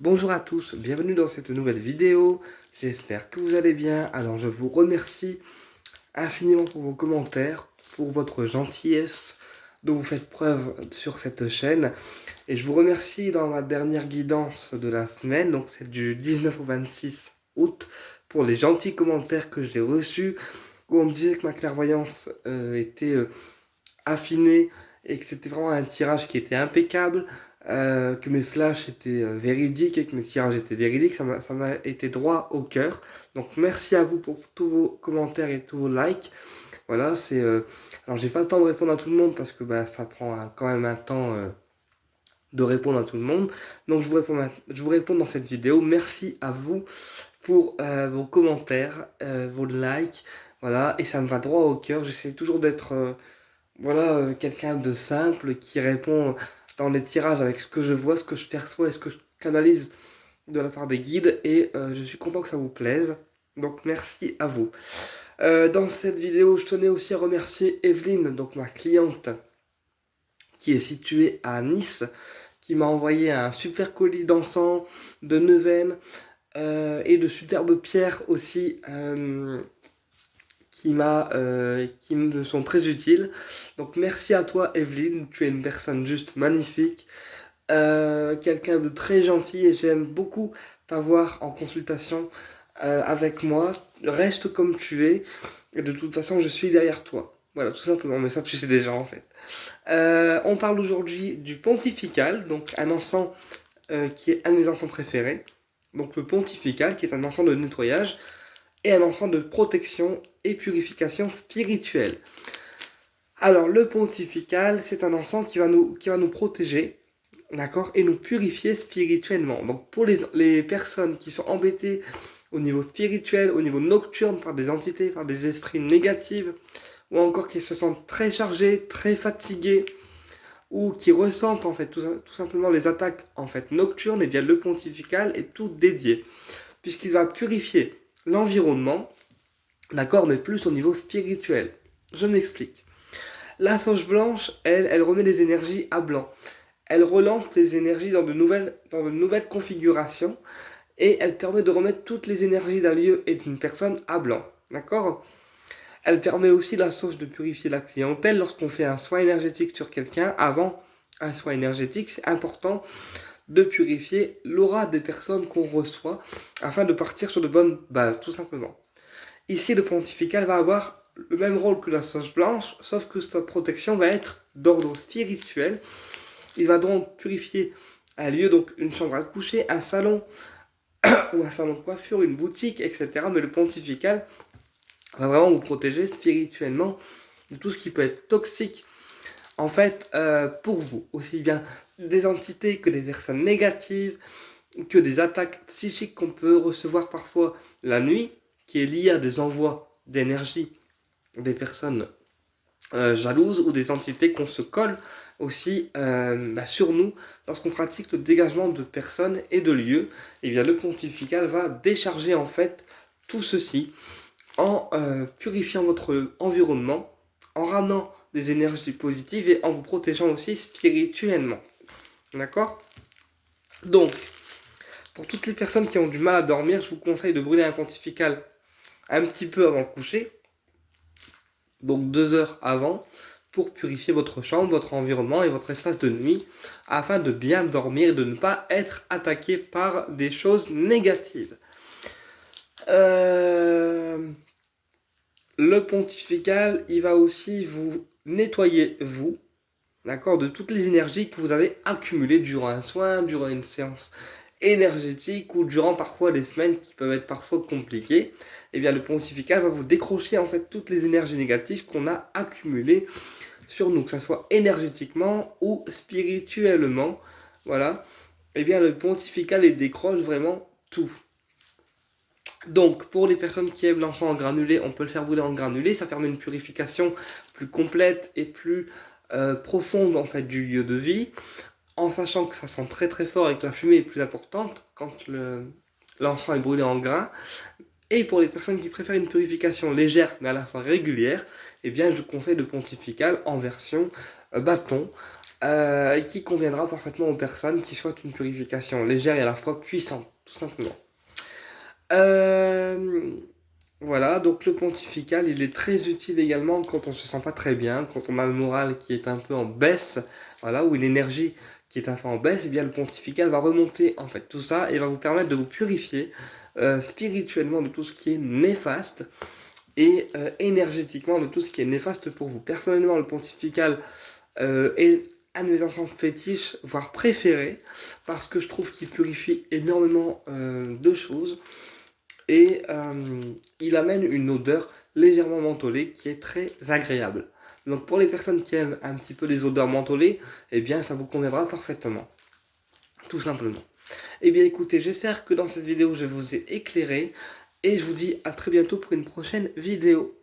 Bonjour à tous, bienvenue dans cette nouvelle vidéo. J'espère que vous allez bien. Alors je vous remercie infiniment pour vos commentaires, pour votre gentillesse dont vous faites preuve sur cette chaîne. Et je vous remercie dans ma dernière guidance de la semaine, donc c'est du 19 au 26 août, pour les gentils commentaires que j'ai reçus, où on me disait que ma clairvoyance était affinée et que c'était vraiment un tirage qui était impeccable, que mes flashs étaient véridiques et que mes tirages étaient véridiques. Ça m'a été droit au cœur. Donc merci à vous pour tous vos commentaires et tous vos likes. Voilà, alors j'ai pas le temps de répondre à tout le monde parce que ça prend quand même un temps de répondre à tout le monde. Donc je vous réponds dans cette vidéo. Merci à vous pour vos commentaires, vos likes. Voilà, et ça me va droit au cœur. J'essaie toujours d'être quelqu'un de simple qui répond dans les tirages avec ce que je vois, ce que je perçois et ce que je canalise de la part des guides. Et je suis content que ça vous plaise. Donc merci à vous. Dans cette vidéo, je tenais aussi à remercier Evelyne, donc ma cliente, qui est située à Nice, qui m'a envoyé un super colis d'encens, de neuvaines et de superbes pierres aussi. Qui me sont très utiles. Donc merci à toi Evelyne, tu es une personne juste magnifique, quelqu'un de très gentil et j'aime beaucoup t'avoir en consultation avec moi. Reste comme tu es et de toute façon je suis derrière toi. Voilà, tout simplement, mais ça tu sais déjà en fait. On parle aujourd'hui du pontifical, donc un encens qui est un de mes encens préférés. Donc le pontifical qui est un encens de nettoyage et un encens de protection et purification spirituelle. Alors, le pontifical, c'est un encens qui va nous protéger, d'accord, et nous purifier spirituellement. Donc, pour les personnes qui sont embêtées au niveau spirituel, au niveau nocturne, par des entités, par des esprits négatifs, ou encore qui se sentent très chargés, très fatigués, ou qui ressentent en fait tout simplement les attaques en fait nocturnes, et bien le pontifical est tout dédié, puisqu'il va purifier l'environnement, d'accord, mais plus au niveau spirituel. Je m'explique. La sauge blanche, elle remet les énergies à blanc. Elle relance les énergies dans de nouvelles configurations et elle permet de remettre toutes les énergies d'un lieu et d'une personne à blanc. D'accord? Elle permet aussi la sauge de purifier la clientèle lorsqu'on fait un soin énergétique sur quelqu'un. Avant un soin énergétique, c'est important de purifier l'aura des personnes qu'on reçoit afin de partir sur de bonnes bases, tout simplement. Ici, le pontifical va avoir le même rôle que la sauge blanche, sauf que sa protection va être d'ordre spirituel. Il va donc purifier un lieu, donc une chambre à coucher, un salon ou un salon de coiffure, une boutique, etc. Mais le pontifical va vraiment vous protéger spirituellement de tout ce qui peut être toxique, en fait, pour vous. Aussi bien des entités que des personnes négatives, que des attaques psychiques qu'on peut recevoir parfois la nuit, qui est liée à des envois d'énergie des personnes jalouses ou des entités qu'on se colle aussi sur nous lorsqu'on pratique le dégagement de personnes et de lieux. Et bien le pontifical va décharger en fait tout ceci en purifiant votre environnement, en ramenant des énergies positives et en vous protégeant aussi spirituellement. D'accord? Donc, pour toutes les personnes qui ont du mal à dormir, je vous conseille de brûler un pontifical un petit peu avant le coucher, donc 2 heures avant, pour purifier votre chambre, votre environnement et votre espace de nuit, afin de bien dormir et de ne pas être attaqué par des choses négatives. Le pontifical, il va aussi vous nettoyer, vous, d'accord, de toutes les énergies que vous avez accumulées durant un soin, durant une séance énergétique ou durant parfois des semaines qui peuvent être parfois compliquées. Et bien le pontifical va vous décrocher en fait toutes les énergies négatives qu'on a accumulées sur nous, que ce soit énergétiquement ou spirituellement. Voilà. Et bien le pontifical les décroche vraiment tout. Donc, pour les personnes qui aiment l'encens en granulé, on peut le faire brûler en granulé. Ça permet une purification plus complète et plus profonde en fait du lieu de vie, en sachant que ça sent très très fort et que la fumée est plus importante quand l'encens est brûlé en grain. Et pour les personnes qui préfèrent une purification légère mais à la fois régulière, eh bien je conseille le pontifical en version bâton. qui conviendra parfaitement aux personnes qui souhaitent une purification légère et à la fois puissante, tout simplement. Euh, voilà, donc le pontifical, il est très utile également quand on se sent pas très bien, quand on a le moral qui est un peu en baisse, voilà, ou l'énergie qui est un peu en baisse, et bien le pontifical va remonter en fait tout ça et va vous permettre de vous purifier spirituellement de tout ce qui est néfaste et énergétiquement de tout ce qui est néfaste pour vous. Personnellement, le pontifical est un de mes encens fétiches, voire préférés, parce que je trouve qu'il purifie énormément de choses et il amène une odeur légèrement mentholée qui est très agréable. Donc pour les personnes qui aiment un petit peu les odeurs mentholées, eh bien ça vous conviendra parfaitement, tout simplement. Eh bien écoutez, j'espère que dans cette vidéo je vous ai éclairé et je vous dis à très bientôt pour une prochaine vidéo.